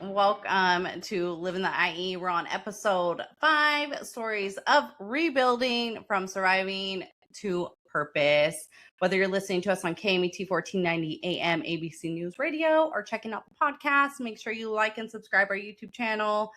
Welcome to Live in the IE. We're on episode 5, stories of rebuilding from surviving to purpose. Whether you're listening to us on KMET 1490 AM ABC News Radio or checking out the podcast, make sure you like and subscribe our YouTube channel.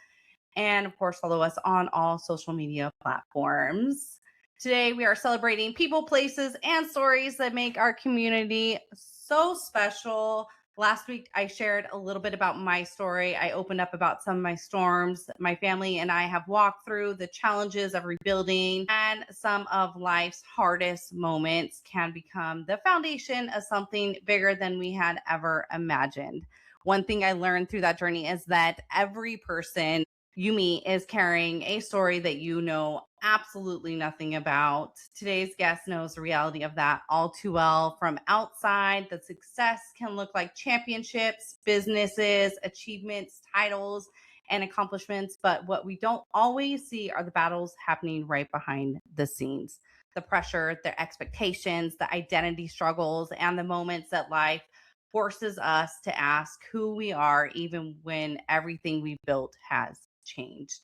And of course, follow us on all social media platforms. Today, we are celebrating people, places, and stories that make our community so special. Last week, I shared a little bit about my story. I opened up about some of my storms. My family and I have walked through the challenges of rebuilding, and some of life's hardest moments can become the foundation of something bigger than we had ever imagined. One thing I learned through that journey is that every person you meet is carrying a story that you know absolutely nothing about. Today's guest knows the reality of that all too well. From outside, the success can look like championships, businesses, achievements, titles, and accomplishments. But what we don't always see are the battles happening right behind the scenes. The pressure, the expectations, the identity struggles, and the moments that life forces us to ask who we are, even when everything we built has changed.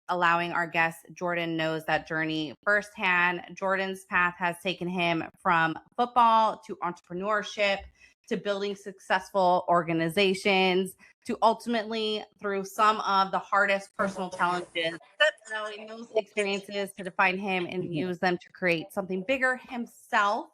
Allowing our guest Jordan knows that journey firsthand. Jordan's path has taken him from football to entrepreneurship to building successful organizations to ultimately through some of the hardest personal challenges, allowing those experiences to define him and use them to create something bigger himself.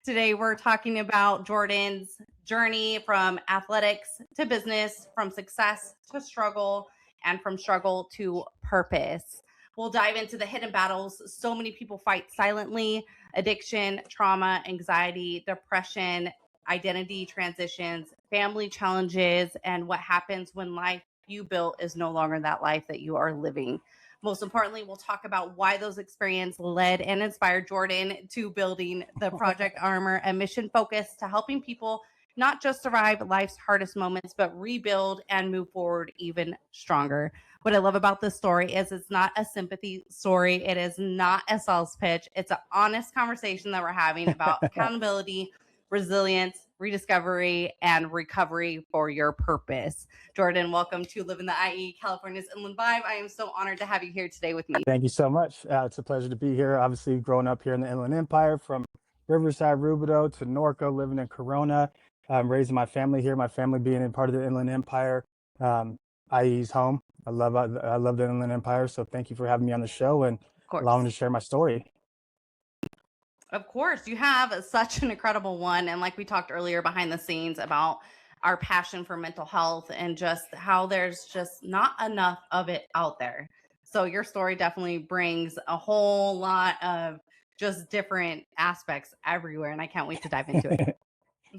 Today, we're talking about Jordan's journey from athletics to business, from success to struggle, and from struggle to purpose. We'll dive into the hidden battles so many people fight silently: addiction, trauma, anxiety, depression, identity transitions, family challenges, and what happens when life you built is no longer that life that you are living. Most importantly, we'll talk about why those experiences led and inspired Jordan to building the Project Armor, a mission focused to helping people not just survive life's hardest moments, but rebuild and move forward even stronger. What I love about this story is it's not a sympathy story. It is not a sales pitch. It's an honest conversation that we're having about accountability, resilience, rediscovery, and recovery for your purpose. Jordan, welcome to Live in the IE, California's Inland Vibe. I am so honored to have you here today with me. Thank you so much. It's a pleasure to be here. Obviously, growing up here in the Inland Empire, from Riverside, Rubidoux to Norco, living in Corona, raising my family here. My family being a part of the Inland Empire, IE's home. I love the Inland Empire. So thank you for having me on the show and allowing me to share my story. Of course, you have such an incredible one. And like we talked earlier behind the scenes about our passion for mental health and just how there's just not enough of it out there. So your story definitely brings a whole lot of just different aspects everywhere. And I can't wait to dive into it.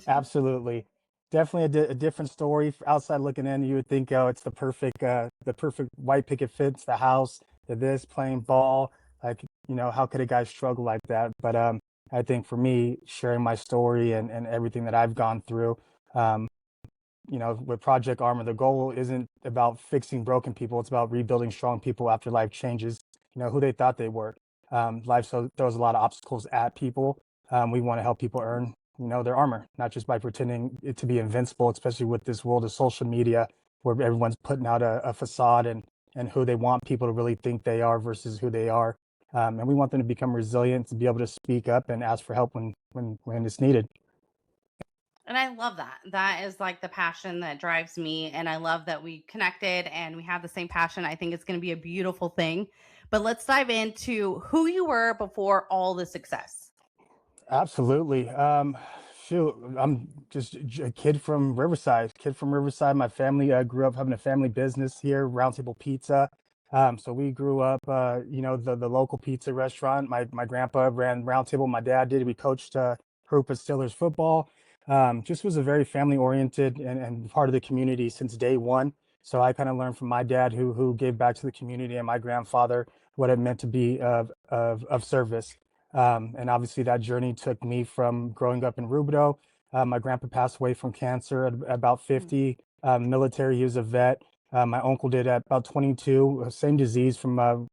Absolutely. Definitely a different story. Outside looking in, you would think, oh, it's the perfect white picket fence, the house, this playing ball. Like, how could a guy struggle like that? But I think for me, sharing my story and everything that I've gone through, um, with Project Armor, the goal isn't about fixing broken people. It's about rebuilding strong people after life changes, who they thought they were. Life throws a lot of obstacles at people. We want to help people earn, their armor, not just by pretending it to be invincible, especially with this world of social media where everyone's putting out a facade and who they want people to really think they are versus who they are. And we want them to become resilient, to be able to speak up and ask for help when it's needed. And I love that. That is like the passion that drives me. And I love that we connected and we have the same passion. I think it's going to be a beautiful thing. But let's dive into who you were before all the success. Absolutely. Shoot, I'm just a kid from Riverside. My family grew up having a family business here, Round Table Pizza. So we grew up, the local pizza restaurant. My grandpa ran Round Table. My dad did. We coached Hoop Steelers football. Just was a very family oriented and part of the community since day one. So I kind of learned from my dad, who gave back to the community, and my grandfather what it meant to be of service. And obviously that journey took me from growing up in Rubidoux. My grandpa passed away from cancer at about 50. Military, he was a vet. My uncle did at about 22. Same disease from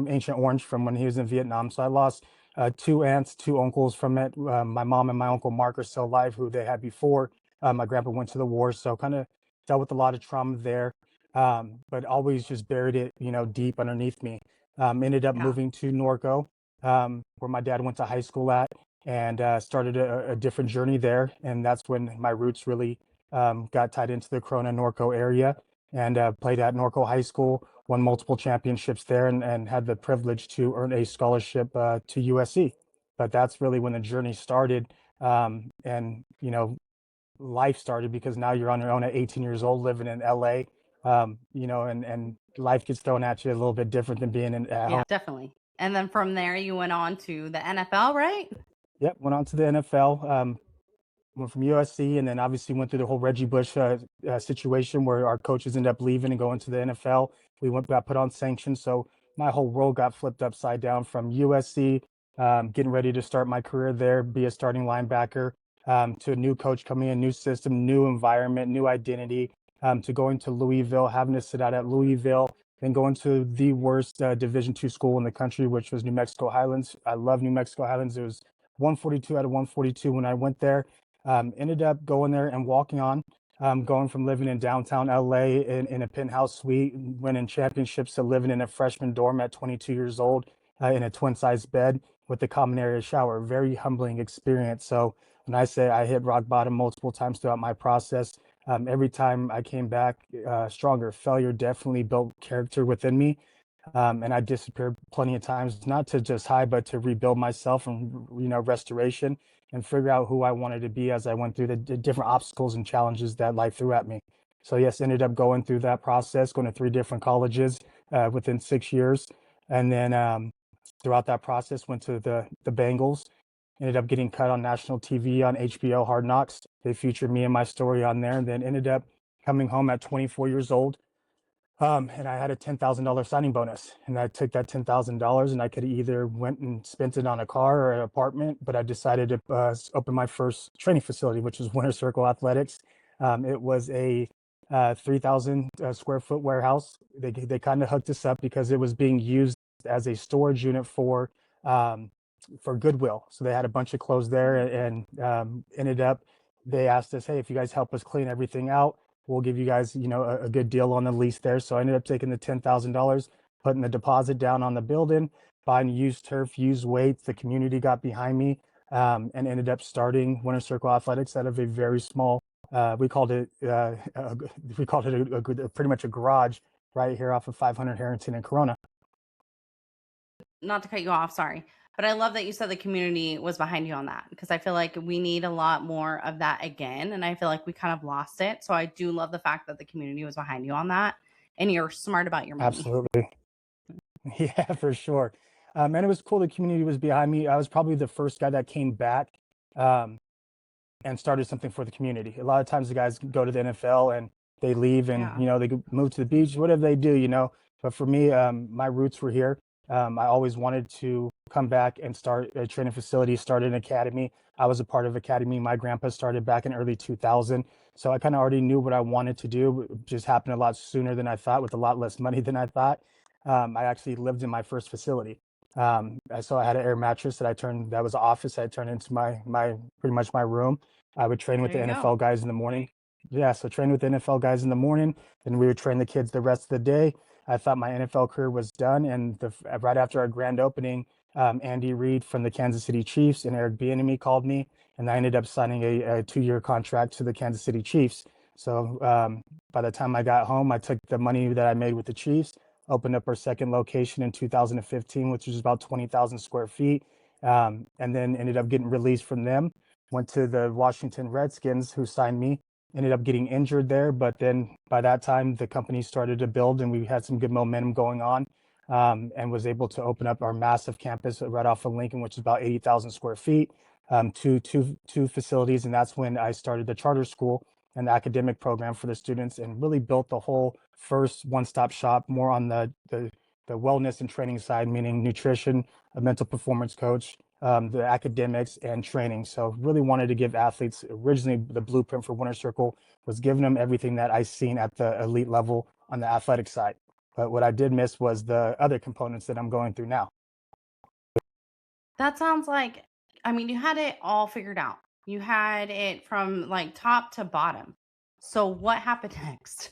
Ancient Orange from when he was in Vietnam. So I lost 2 aunts, 2 uncles from it. My mom and my uncle Mark are still alive, who they had before. My grandpa went to the war, so kind of dealt with a lot of trauma there. but always just buried it, deep underneath me. Ended up Yeah. moving to Norco, where my dad went to high school at, and started a different journey there. And that's when my roots really got tied into the Corona Norco area, and played at Norco High School, won multiple championships there, and had the privilege to earn a scholarship to USC. But that's really when the journey started. And life started, because now you're on your own at 18 years old living in LA, and life gets thrown at you a little bit different than being at Yeah, home. definitely. And then from there, you went on to the NFL, right? Yep, went on to the NFL. Went from USC, and then obviously went through the whole Reggie Bush situation where our coaches ended up leaving and going to the NFL. Got put on sanctions, so my whole world got flipped upside down from USC, getting ready to start my career there, be a starting linebacker, to a new coach coming in, new system, new environment, new identity, to going to Louisville, having to sit out at Louisville, then going to the worst Division II school in the country, which was New Mexico Highlands. I love New Mexico Highlands. It was 142 out of 142 when I went there. Ended up going there and walking on, going from living in downtown LA in a penthouse suite, winning championships, to living in a freshman dorm at 22 years old, in a twin size bed with a common area shower. Very humbling experience. So when I say I hit rock bottom multiple times throughout my process, every time I came back stronger. Failure definitely built character within me. And I disappeared plenty of times, not to just hide, but to rebuild myself, and restoration, and figure out who I wanted to be as I went through the different obstacles and challenges that life threw at me. So yes, ended up going through that process, going to 3 different colleges within 6 years, and then throughout that process went to the Bengals. Ended up getting cut on national TV on HBO Hard Knocks. They featured me and my story on there, and then ended up coming home at 24 years old, and I had a $10,000 signing bonus, and I took that $10,000, and I could either went and spent it on a car or an apartment, but I decided to open my first training facility, which was Winter Circle Athletics. It was a 3,000 square foot warehouse. They kind of hooked us up because it was being used as a storage unit for Goodwill. So they had a bunch of clothes there, and ended up, they asked us, hey, if you guys help us clean everything out, we'll give you guys, a good deal on the lease there. So I ended up taking the $10,000, putting the deposit down on the building, buying used turf, used weights. The community got behind me, and ended up starting Winter Circle Athletics out of a very small. We called it pretty much a garage right here off of 500 Harrington and Corona. Not to cut you off, sorry. But I love that you said the community was behind you on that, because I feel like we need a lot more of that again. And I feel like we kind of lost it. So I do love the fact that the community was behind you on that, and you're smart about your money. Absolutely. Yeah, for sure. And it was cool. The community was behind me. I was probably the first guy that came back. Um, and started something for the community. A lot of times the guys go to the NFL and they leave, and Yeah. they move to the beach, whatever they do. But for me, my roots were here. I always wanted to come back and start a training facility, start an academy. I was a part of academy. My grandpa started back in early 2000, so I kind of already knew what I wanted to do. It just happened a lot sooner than I thought, with a lot less money than I thought. I actually lived in my first facility. So I had an air mattress that was an office. I turned into my pretty much my room. I would train with There the you go. NFL guys in the morning. Yeah, so train with the NFL guys in the morning, then we would train the kids the rest of the day. I thought my NFL career was done, and right after our grand opening, Andy Reid from the Kansas City Chiefs and Eric Bieniemy called me, and I ended up signing a 2-year contract to the Kansas City Chiefs. So by the time I got home, I took the money that I made with the Chiefs, opened up our second location in 2015, which was about 20,000 square feet, and then ended up getting released from them. Went to the Washington Redskins, who signed me. Ended up getting injured there, but then by that time the company started to build, and we had some good momentum going on, and was able to open up our massive campus right off of Lincoln, which is about 80,000 square feet, two facilities, and that's when I started the charter school and the academic program for the students, and really built the whole first one-stop shop, more on the wellness and training side, meaning nutrition, a mental performance coach, the academics, and training. So really wanted to give athletes, originally the blueprint for Winter Circle was giving them everything that I seen at the elite level on the athletic side. But what I did miss was the other components that I'm going through now. That sounds like, I mean, you had it all figured out. You had it from like top to bottom. So what happened next?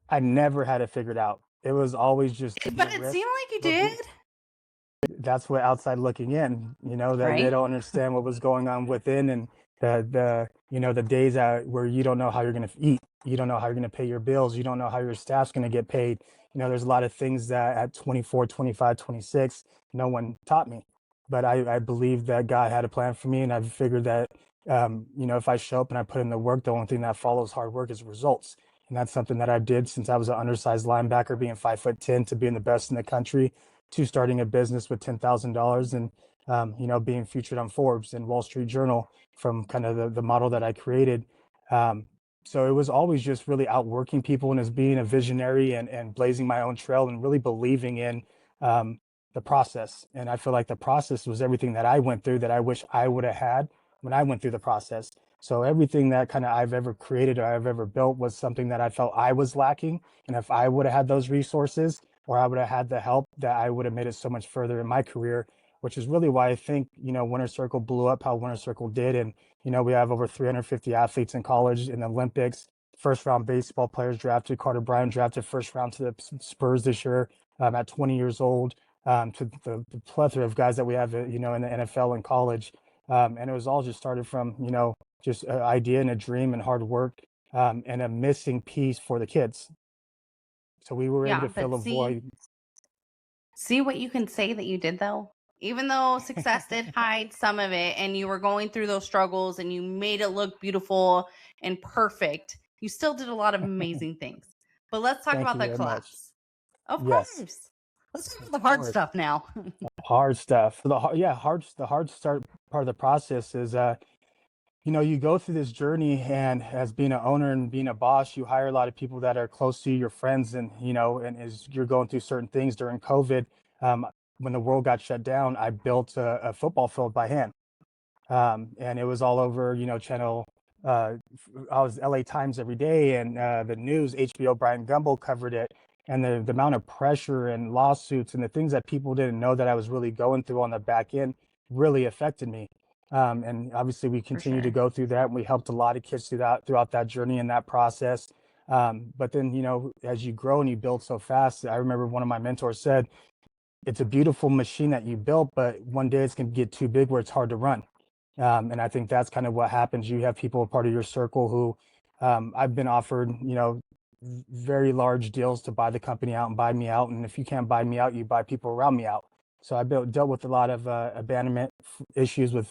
I never had it figured out. It was always just taking a But it seemed risk. like you But did, that's what outside looking in, that they right? don't understand what was going on within, and the days where you don't know how you're going to eat, you don't know how you're going to pay your bills, you don't know how your staff's going to get paid. There's a lot of things that at 24, 25, 26, no one taught me, but I believe that God had a plan for me, and I figured that if I show up and I put in the work, the only thing that follows hard work is results. And that's something that I did since I was an undersized linebacker, being 5'10", to being the best in the country, to starting a business with $10,000, and being featured on Forbes and Wall Street Journal from kind of the model that I created. Um, so it was always just really outworking people, and as being a visionary, and blazing my own trail, and really believing in um, the process. And I feel like the process was everything that I went through that I wish I would have had when I went through the process. So everything that kind of I've ever created or I've ever built was something that I felt I was lacking. And if I would have had those resources, or I would have had the help, that I would have made it so much further in my career, which is really why I think, Winter Circle blew up how Winter Circle did. And, we have over 350 athletes in college, in the Olympics, first round baseball players drafted. Carter Bryant drafted first round to the Spurs this year, at 20 years old, to the plethora of guys that we have, in the NFL and college. And it was all just started from, just an idea and a dream and hard work, and a missing piece for the kids. So we were able Yeah, to but fill a void. see what you can say that you did though. Even though success did hide some of it and you were going through those struggles and you made it look beautiful and perfect, you still did a lot of amazing things. But let's talk Thank about you the very much. collapse. Of Yes, course. Let's talk of about the hard course. stuff now. Hard stuff. The hard start part of the process is, you go through this journey, and as being an owner and being a boss, you hire a lot of people that are close to you, your friends, and and as you're going through certain things during COVID, um, when the world got shut down, I built a football field by hand. And it was all over, channel. I was LA Times every day, and the news, HBO, Brian Gumbel covered it, and the amount of pressure and lawsuits and the things that people didn't know that I was really going through on the back end really affected me. And obviously, we For continue to sure. go through that, and we helped a lot of kids throughout that journey and that process. But then, as you grow and you build so fast, I remember one of my mentors said, "It's a beautiful machine that you built, but one day it's going to get too big where it's hard to run." And I think that's kind of what happens. You have people part of your circle who, I've been offered, very large deals to buy the company out and buy me out. And if you can't buy me out, you buy people around me out. So dealt with a lot of abandonment issues with,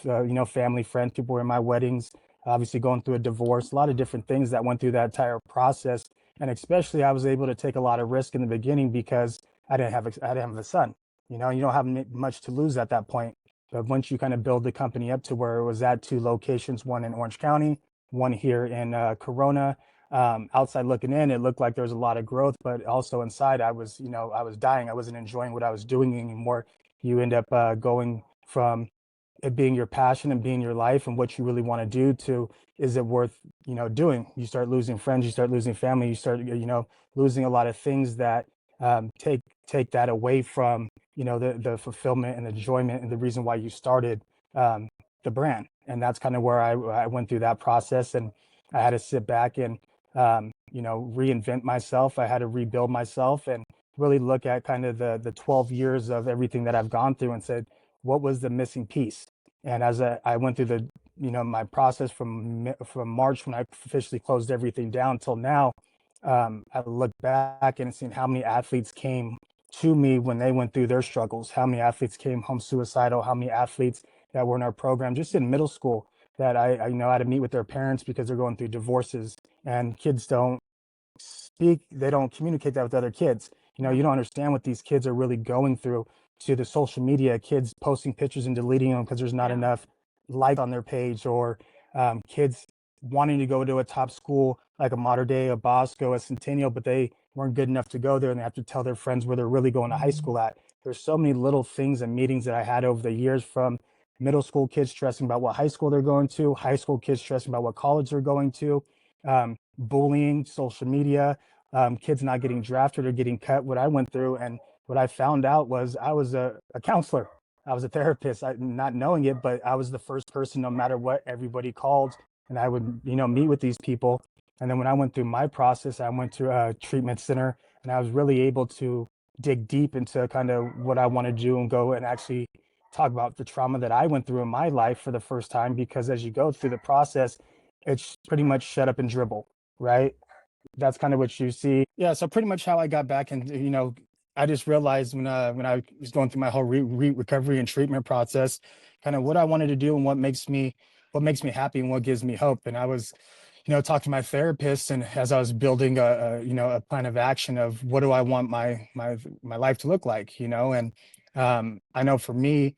family, friends. People were in my weddings, obviously going through a divorce, a lot of different things that went through that entire process. And especially, I was able to take a lot of risk in the beginning because I didn't have a son. You don't have much to lose at that point. But once you kind of build the company up to where it was at two locations, one in Orange County, one here in Corona, outside looking in, it looked like there was a lot of growth, but also inside, I was dying. I wasn't enjoying what I was doing anymore. You end up going from it being your passion and being your life and what you really want to do to, is it worth, doing? You start losing friends, you start losing family, you start, losing a lot of things that take that away from, the fulfillment and enjoyment and the reason why you started um, the brand. And that's kind of where I went through that process, and I had to sit back and reinvent myself. I had to rebuild myself and really look at kind of the 12 years of everything that I've gone through and said, what was the missing piece? And as I went through my process from March, when I officially closed everything down, till now, I look back and seen how many athletes came to me when they went through their struggles, how many athletes came home suicidal, how many athletes that were in our program just in middle school that I had to meet with their parents because they're going through divorces, and kids don't speak, they don't communicate that with other kids. Yeah. You don't understand what these kids are really going through, to the social media, kids posting pictures and deleting them because there's not Yeah. enough likes on their page, or kids wanting to go to a top school like a Mater Dei, a Bosco, a Centennial, but they weren't good enough to go there, and they have to tell their friends where they're really going to high school at. There's so many little things and meetings that I had over the years, from middle school kids stressing about what high school they're going to, high school kids stressing about what college they're going to, bullying, social media, kids not getting drafted or getting cut. What I went through and what I found out was I was a counselor. I was a therapist, not knowing it, but I was the first person, no matter what everybody called. And I would, meet with these people. And then when I went through my process, I went to a treatment center, and I was really able to dig deep into kind of what I want to do and go and actually talk about the trauma that I went through in my life for the first time. Because as you go through the process, it's pretty much shut up and dribble, right? That's kind of what you see. Yeah, so pretty much how I got back, and I just realized when I was going through my whole recovery and treatment process, kind of what I wanted to do and what makes me happy and what gives me hope. And I was, talking to my therapist, and as I was building a plan of action of what do I want my life to look like, and I know for me,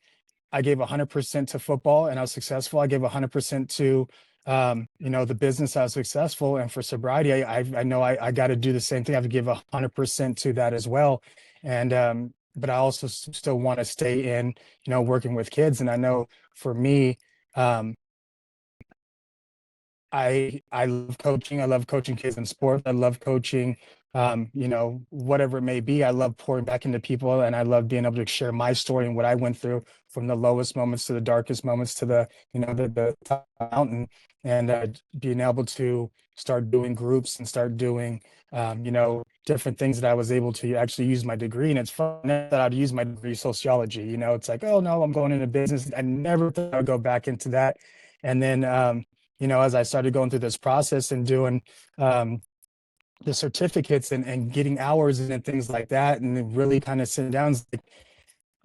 I gave 100% to football and I was successful. I gave 100% to, the business. I was successful. And for sobriety, I know I got to do the same thing. I have to give 100% to that as well. And, but I also still want to stay in, working with kids. And I know for me, um, I love coaching. I love coaching kids in sports. I love coaching, whatever it may be. I love pouring back into people, and I love being able to share my story and what I went through, from the lowest moments to the darkest moments to the top of the mountain, and being able to start doing groups and start doing, different things that I was able to actually use my degree. And it's fun that I'd use my degree sociology. It's like, oh no, I'm going into business. I never thought I'd go back into that. And then, as I started going through this process and doing the certificates and getting hours and things like that, and then really kind of sitting down, it's like,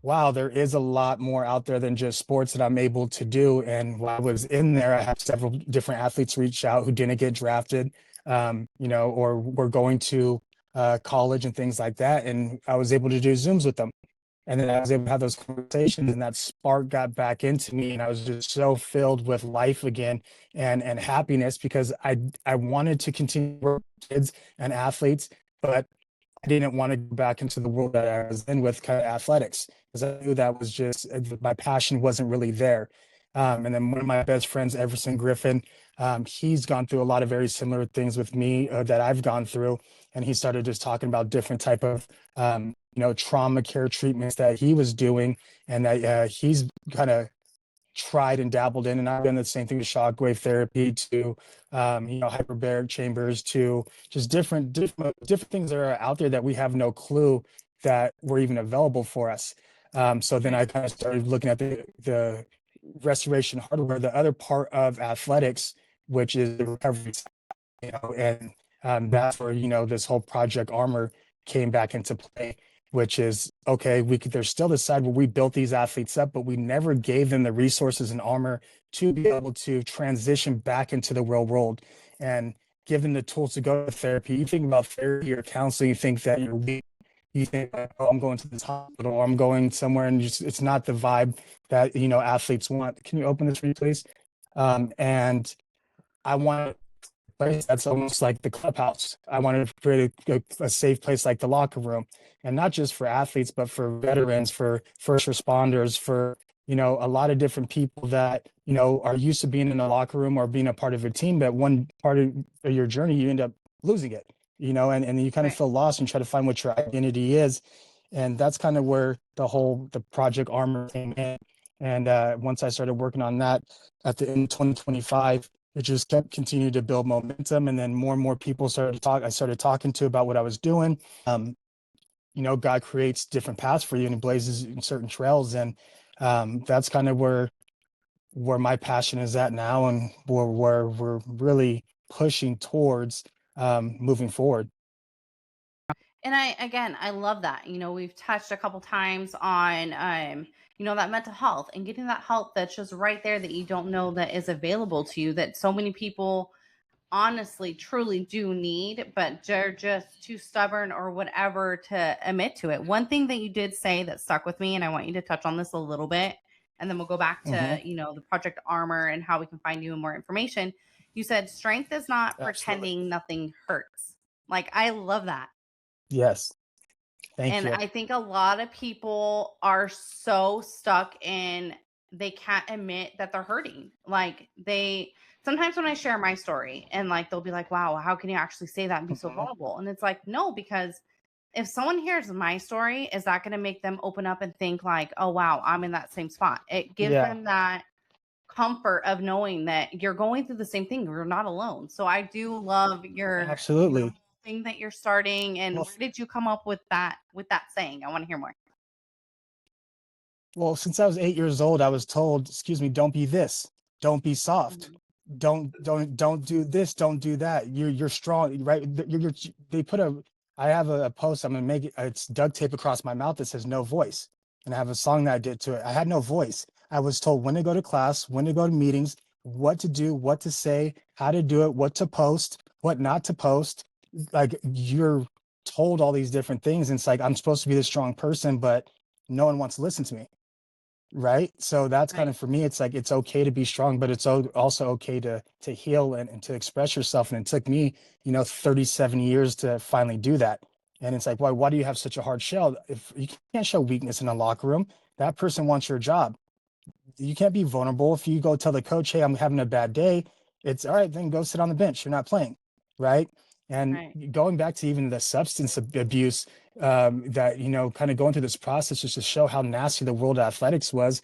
wow, there is a lot more out there than just sports that I'm able to do. And while I was in there, I had several different athletes reach out who didn't get drafted, or were going to college and things like that. And I was able to do Zooms with them. And then I was able to have those conversations, and that spark got back into me, and I was just so filled with life again and happiness, because I wanted to continue to work with kids and athletes, but I didn't want to go back into the world that I was in with kind of athletics, because I knew that was just my passion wasn't really there. And then one of my best friends, Everson Griffin, he's gone through a lot of very similar things with me that I've gone through, and he started just talking about different type of trauma care treatments that he was doing, and that he's kind of tried and dabbled in. And I've done the same thing with shockwave therapy, to hyperbaric chambers, to just different things that are out there that we have no clue that were even available for us. So then I kind of started looking at the restoration hardware, the other part of athletics, which is the recovery, and that's where this whole Project Armor came back into play, which is, okay, there's still the side where we built these athletes up, but we never gave them the resources and armor to be able to transition back into the real world and give them the tools to go to therapy. You think about therapy or counseling, you think that you're weak. You think, like, oh, I'm going to this hospital, or I'm going somewhere, and it's not the vibe that athletes want. Can you open this for me, please? And I want place that's almost like the clubhouse. I wanted to create a safe place like the locker room, and not just for athletes, but for veterans, for first responders, for a lot of different people that are used to being in a locker room or being a part of a team. But one part of your journey, you end up losing it, and you kind of Right. feel lost and try to find what your identity is. And that's kind of where the Project Armor came in. And once I started working on that at the end of 2025, it just kept continuing to build momentum. And then more and more people I started talking to about what I was doing. God creates different paths for you, and he blazes certain trails. And that's kind of where my passion is at now, and where we're really pushing towards moving forward. And I love that. We've touched a couple times on that mental health and getting that help that's just right there, that you don't know that is available to you, that so many people honestly truly do need, but they're just too stubborn or whatever to admit to it. One thing that you did say that stuck with me, and I want you to touch on this a little bit, and then we'll go back to, Hmm. the Project Armor and how we can find you and more information. You said strength is not Absolutely. pretending nothing hurts. Like, I love that. Yes. Thank And you. I think a lot of people are so stuck in, they can't admit that they're hurting. Like, they sometimes when I share my story, and like they'll be like, "Wow, how can you actually say that and be so Mhm. vulnerable?" And it's like, "No, because if someone hears my story, is that going to make them open up and think like, "Oh wow, I'm in that same spot?" It gives Yeah. them that comfort of knowing that you're going through the same thing. You're not alone. So I do love your Absolutely. thing that you're starting. And Well, where did you come up with that saying? I want to hear more. Well, since I was 8 years old, I was told, excuse me, don't be this, don't be soft, Mhm. don't do this, don't do that. You're strong, right? They put I have a post. I'm gonna make it. It's duct tape across my mouth that says no voice, and I have a song that I did to it. I had no voice. I was told when to go to class, when to go to meetings, what to do, what to say, how to do it, what to post, what not to post. Like you're told all these different things, and it's like I'm supposed to be this strong person, but no one wants to listen to me, right? So that's kind Right. of for me, it's like it's okay to be strong, but it's also okay to heal and to express yourself. And it took me, 37 years to finally do that. And it's like, why do you have such a hard shell? If you can't show weakness in a locker room, that person wants your job. You can't be vulnerable. If you go tell the coach, hey, I'm having a bad day, it's all right, then go sit on the bench. You're not playing, right? And Right. going back to even the substance abuse, that, kind of going through this process just to show how nasty the world of athletics was.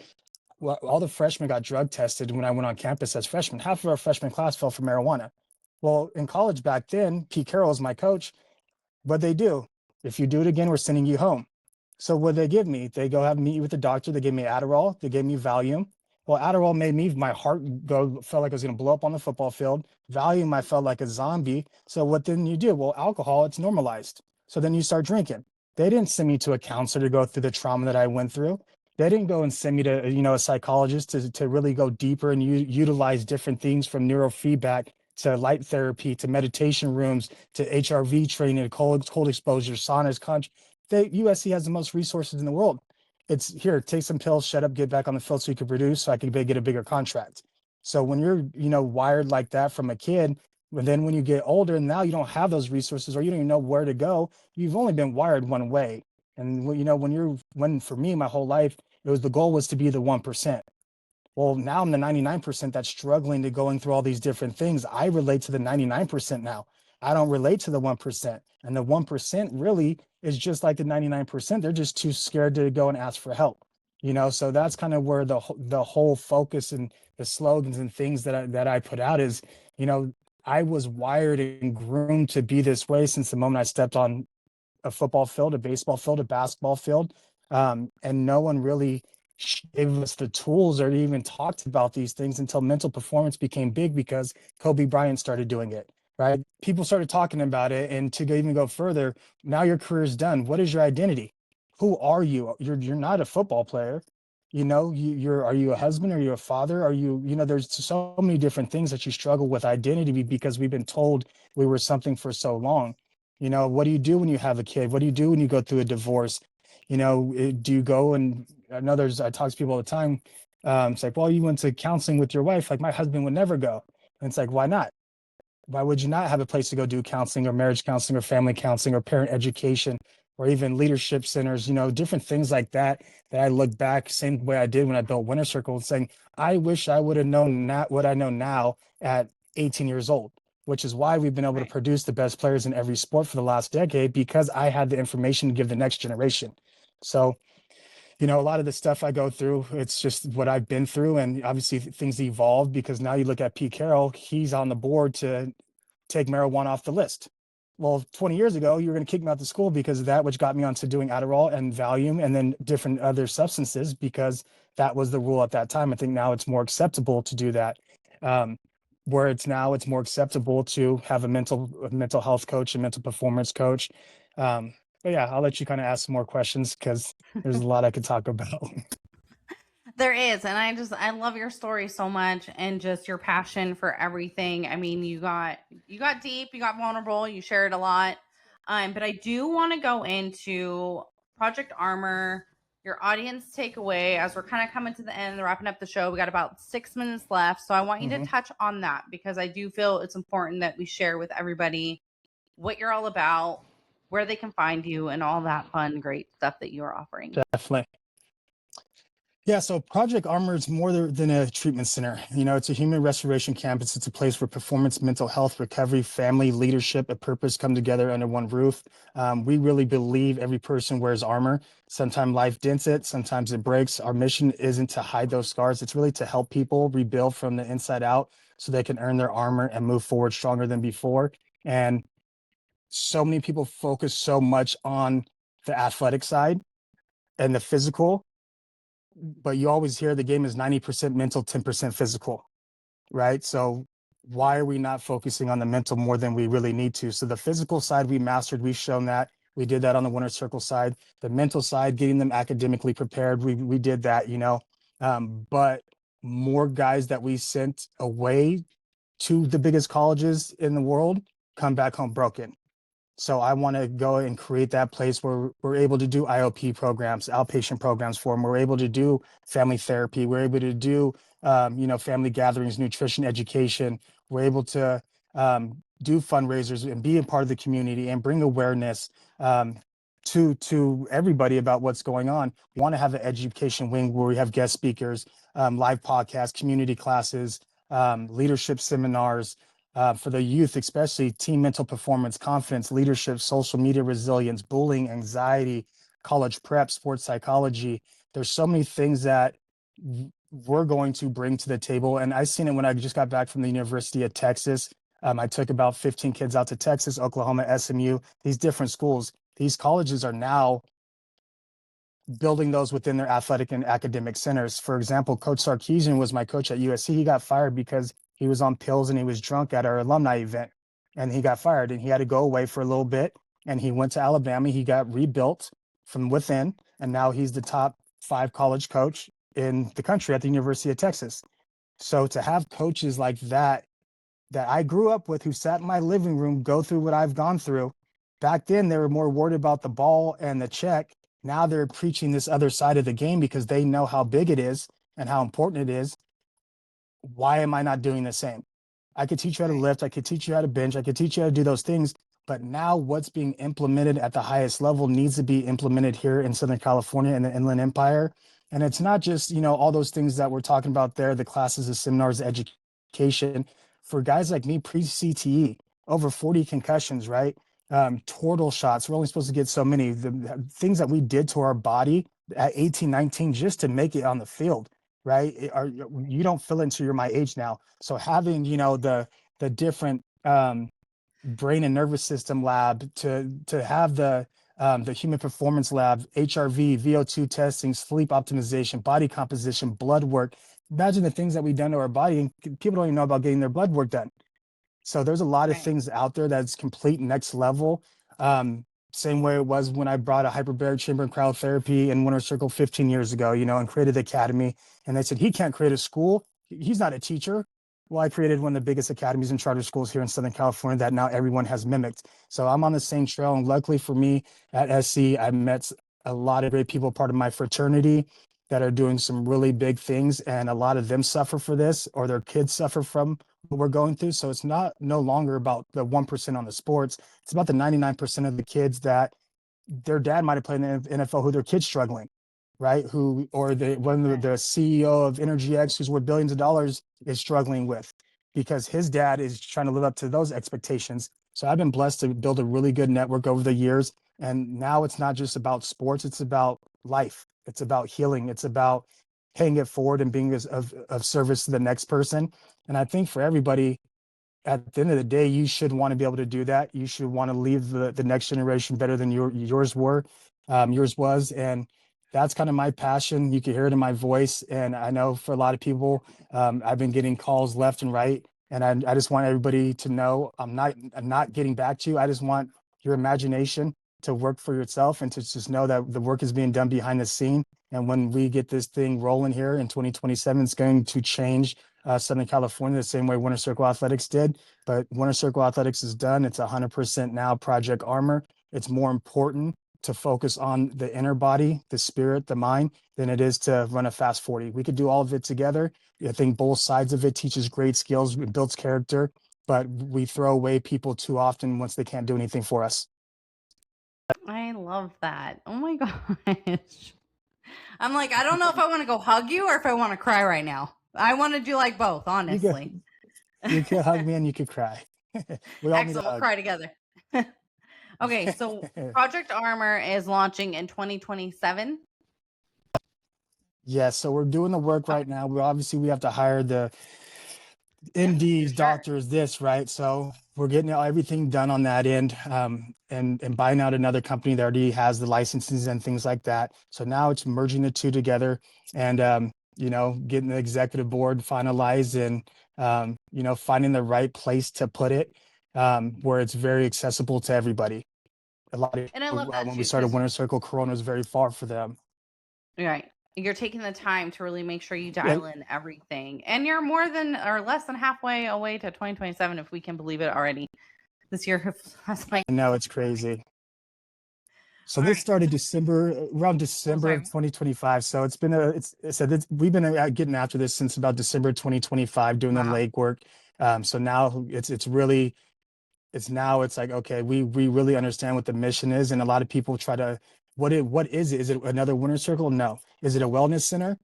Well, all the freshmen got drug tested when I went on campus as freshmen. Half of our freshman class fell for marijuana. Well, in college back then, Pete Carroll was my coach. What they do, if you do it again, we're sending you home. So what they give me, they go have a meet with the doctor. They gave me Adderall. They gave me Valium. Well, Adderall made me my heart go felt like I was going to blow up on the football field. Valium, I felt like a zombie. So what then you do? Well, alcohol, it's normalized. So then you start drinking. They didn't send me to a counselor to go through the trauma that I went through. They didn't go and send me to a psychologist to really go deeper and utilize different things from neurofeedback to light therapy to meditation rooms to HRV training to cold exposure, saunas, USC has the most resources in the world. It's here, take some pills, shut up, get back on the field so you can produce, so I can get a bigger contract. So when you're, wired like that from a kid, but then when you get older, now you don't have those resources or you don't even know where to go. You've only been wired one way. And when for me, my whole life, the goal was to be the 1%. Well, now I'm the 99% that's struggling to going through all these different things. I relate to the 99% now. I don't relate to the 1%. And the 1% really is just like the 99%. They're just too scared to go and ask for help. So that's kind of where the whole focus and the slogans and things that I put out is, I was wired and groomed to be this way since the moment I stepped on a football field, a baseball field, a basketball field. And no one really gave us the tools or even talked about these things until mental performance became big because Kobe Bryant started doing it, right? People started talking about it. And to even go further, now your career is done. What is your identity? Who are you? You're not a football player. Are you a husband? Are you a father? There's so many different things that you struggle with identity because we've been told we were something for so long. What do you do when you have a kid? What do you do when you go through a divorce? Do you go and I know I talk to people all the time. It's like, well, you went to counseling with your wife. Like my husband would never go. And it's like, why not? Why would you not have a place to go do counseling or marriage counseling or family counseling or parent education or even leadership centers, different things like that, that I look back, same way I did when I built Winter Circle and saying, I wish I would have known not what I know now at 18 years old, which is why we've been able to Right. produce the best players in every sport for the last decade because I had the information to give the next generation. So, a lot of the stuff I go through, it's just what I've been through. And obviously things evolve because now you look at Pete Carroll, he's on the board to take marijuana off the list. Well, 20 years ago, you were going to kick me out of school because of that, which got me onto doing Adderall and Valium and then different other substances because that was the rule at that time. I think now it's more acceptable to do that. Um, where it's more acceptable to have a mental health coach, a mental performance coach. But yeah, I'll let you kind of ask some more questions because there's a lot I could talk about. There is, and I love your story so much and just your passion for everything. I mean, you got deep, you got vulnerable, you shared a lot. But I do want to go into Project Armor, your audience takeaway as we're kind of coming to the end, wrapping up the show. We got about 6 minutes left. So I want you to Hmm. touch on that because I do feel it's important that we share with everybody what you're all about, where they can find you, and all that fun, great stuff that you're offering. Definitely. Yeah, so Project Armor is more than a treatment center. You know, it's a human restoration campus. It's a place where performance, mental health, recovery, family, leadership, and purpose come together under one roof. We really believe every person wears armor. Sometimes life dents it, sometimes it breaks. Our mission isn't to hide those scars. It's really to help people rebuild from the inside out so they can earn their armor and move forward stronger than before. And so many people focus so much on the athletic side and the physical, but you always hear the game is 90% mental, 10% physical, right? So why are we not focusing on the mental more than we really need to? So the physical side we mastered, we've shown that. We did that on the winner circle side. The mental side, getting them academically prepared, we did that, you know. But more guys that we sent away to the biggest colleges in the world come back home broken. So I want to go and create that place where we're able to do IOP programs, outpatient programs for them. We're able to do family therapy. We're able to do, family gatherings, nutrition education. We're able to do fundraisers and be a part of the community and bring awareness to everybody about what's going on. We want to have an education wing where we have guest speakers, live podcasts, community classes, leadership seminars, for the youth, especially team mental performance, confidence, leadership, social media resilience, bullying, anxiety, college prep, sports psychology. There's so many things that we're going to bring to the table. And I seen it when I just got back from the University of Texas. I took about 15 kids out to Texas, Oklahoma, SMU, these different schools. These colleges are now building those within their athletic and academic centers. For example, Coach Sarkeesian was my coach at USC. He got fired because he was on pills and he was drunk at our alumni event, and he got fired and he had to go away for a little bit. And he went to Alabama. He got rebuilt from within, and now he's the top 5 college coach in the country at the University of Texas. So to have coaches like that I grew up with who sat in my living room go through what I've gone through. Back then, they were more worried about the ball and the check. Now they're preaching this other side of the game because they know how big it is and how important it is. Why am I not doing the same? I could teach you how to Right. lift, I could teach you how to bench, I could teach you how to do those things. But now what's being implemented at the highest level needs to be implemented here in Southern California in the Inland Empire. And it's not just, all those things that we're talking about there, the classes, the seminars, the education. For guys like me, pre-CTE, over 40 concussions, right? Tortal shots. We're only supposed to get so many. The things that we did to our body at 18, 19, just to make it on the field, right? You don't feel it until you're my age now. So having, the different brain and nervous system lab to have the human performance lab, HRV, VO2 testing, sleep optimization, body composition, blood work. Imagine the things that we've done to our body, and people don't even know about getting their blood work done. So there's a lot of Right. things out there that's complete next level. Same way it was when I brought a hyperbaric chamber and cryotherapy in Winter Circle 15 years ago, and created the academy. And they said, he can't create a school. He's not a teacher. Well, I created one of the biggest academies and charter schools here in Southern California that now everyone has mimicked. So I'm on the same trail. And luckily for me at SC, I met a lot of great people, part of my fraternity, that are doing some really big things. And a lot of them suffer for this, or their kids suffer from what we're going through. So it's not no longer about the 1% on the sports. It's about the 99% of the kids that their dad might have played in the NFL who their kid's struggling, right? Who, or the CEO of Energy X who's worth billions of dollars is struggling with, because his dad is trying to live up to those expectations. So I've been blessed to build a really good network over the years. And now it's not just about sports, it's about life. It's about healing. It's about paying it forward and being of service to the next person. And I think for everybody, at the end of the day, you should want to be able to do that. You should want to leave the next generation better than yours was. And that's kind of my passion. You can hear it in my voice. And I know for a lot of people, I've been getting calls left and right. And I just want everybody to know I'm not getting back to you. I just want your imagination to work for yourself and to just know that the work is being done behind the scene. And when we get this thing rolling here in 2027, it's going to change Southern California the same way Winter Circle Athletics did. But Winter Circle Athletics is done. It's 100% now Project Armor. It's more important to focus on the inner body, the spirit, the mind, than it is to run a fast 40. We could do all of it together. I think both sides of it teaches great skills, it builds character, but we throw away people too often once they can't do anything for us. I love that. Oh my gosh. I'm like, I don't know if I want to go hug you or if I want to cry right now. I want to do like both, You could honestly. you could hug me and you could cry. We all need a Excellent. We'll hug. cry together. Okay, so Project Armor is launching in 2027. Yes, so we're doing the work Oh, right now. We have to hire the yeah, for MDs, sure. doctors, this, right? So we're getting everything done on that end, and buying out another company that already has the licenses and things like that. So now it's merging the two together, and getting the executive board finalized, and finding the right place to put it, where it's very accessible to everybody. A lot of And I love people, that when we too, started because Winter Circle, Corona was very far for them. right, you're taking the time to really make sure you Yeah, dial in everything, and you're more than or less than halfway away to 2027, if we can believe it already. This year has like, I know it's crazy. So all this right. started So, around oh, December of sorry. 2025. So it's been we've been getting after this since about December 2025, doing the Wow. legwork. So now it's really it's like, okay, we really understand what the mission is, and a lot of people try to, what is it? Is it another Winter Circle? No. Is it a wellness center?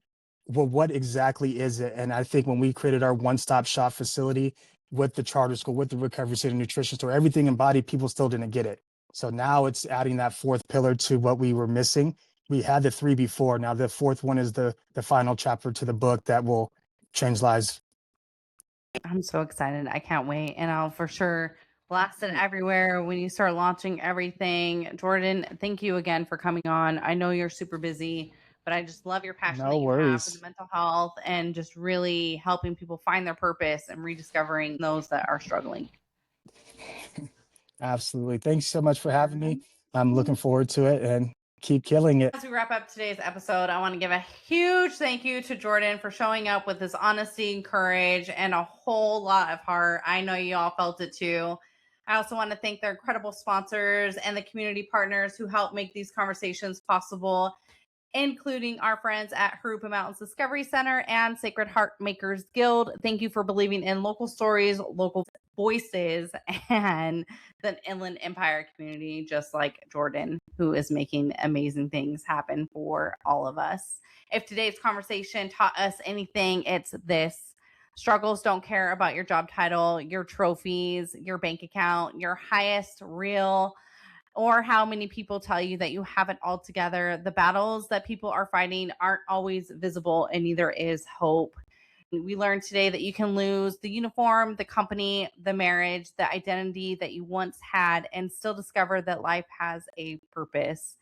Well, what exactly is it? And I think when we created our one-stop shop facility with the charter school, with the recovery center, nutrition store, everything embodied, people still didn't get it. So now it's adding that fourth pillar to what we were missing. We had the three before. Now the fourth one is the final chapter to the book that will change lives. I'm so excited. I can't wait. And I'll for sure blast it everywhere when you start launching everything. Jordan, thank you again for coming on. I know you're super busy, but I just love your passion No that you have for the worries. mental health and just really helping people find their purpose and rediscovering those that are struggling. Absolutely. Thanks so much for having me. I'm looking forward to it, and keep killing it. As we wrap up today's episode, I want to give a huge thank you to Jordan for showing up with his honesty and courage and a whole lot of heart. I know you all felt it too. I also want to thank their incredible sponsors and the community partners who help make these conversations possible, including our friends at Harupa Mountains Discovery Center and Sacred Heart Makers Guild. Thank you for believing in local stories, local voices, and the Inland Empire community, just like Jordan, who is making amazing things happen for all of us. If today's conversation taught us anything, it's this. Struggles don't care about your job title, your trophies, your bank account, your highest reel, or how many people tell you that you have it all together. The battles that people are fighting aren't always visible, and neither is hope. We learned today that you can lose the uniform, the company, the marriage, the identity that you once had, and still discover that life has a purpose.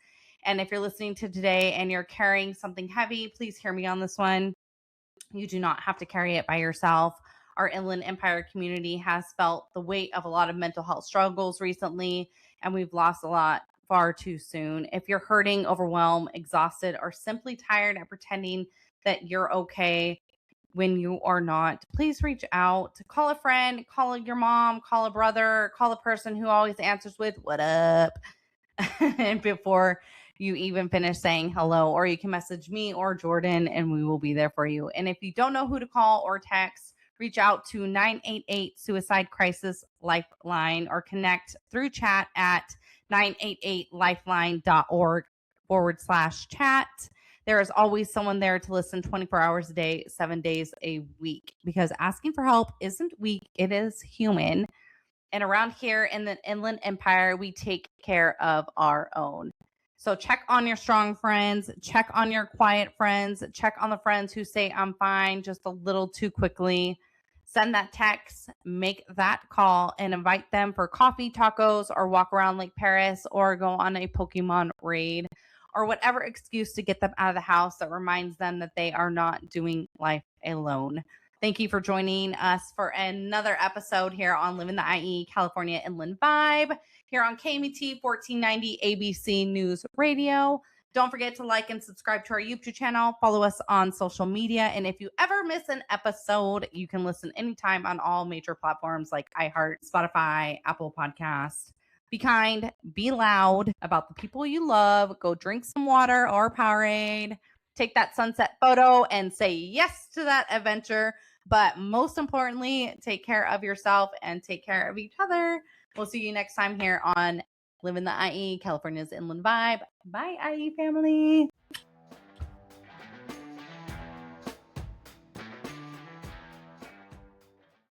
And if you're listening to today and you're carrying something heavy, please hear me on this one. You do not have to carry it by yourself. Our Inland Empire community has felt the weight of a lot of mental health struggles recently, and we've lost a lot far too soon. If you're hurting, overwhelmed, exhausted, or simply tired of pretending that you're okay when you are not, please reach out. Call a friend, call your mom, call a brother, call a person who always answers with, "What up?" and before you even finish saying hello, or you can message me or Jordan and we will be there for you. And if you don't know who to call or text, reach out to 988 Suicide Crisis Lifeline or connect through chat at 988lifeline.org/chat. There is always someone there to listen 24 hours a day, 7 days a week, because asking for help isn't weak, it is human. And around here in the Inland Empire, we take care of our own. So check on your strong friends, check on your quiet friends, check on the friends who say, "I'm fine," just a little too quickly. Send that text, make that call, and invite them for coffee, tacos, or walk around Lake Paris, or go on a Pokemon raid, or whatever excuse to get them out of the house that reminds them that they are not doing life alone. Thank you for joining us for another episode here on Living the IE California Inland Vibe here on KMET 1490 ABC News Radio. Don't forget to like and subscribe to our YouTube channel. Follow us on social media. And if you ever miss an episode, you can listen anytime on all major platforms like iHeart, Spotify, Apple Podcasts. Be kind, be loud about the people you love. Go drink some water or Powerade. Take that sunset photo and say yes to that adventure. But most importantly, take care of yourself and take care of each other. We'll see you next time here on Living the IE, California's Inland Vibe. Bye, IE family.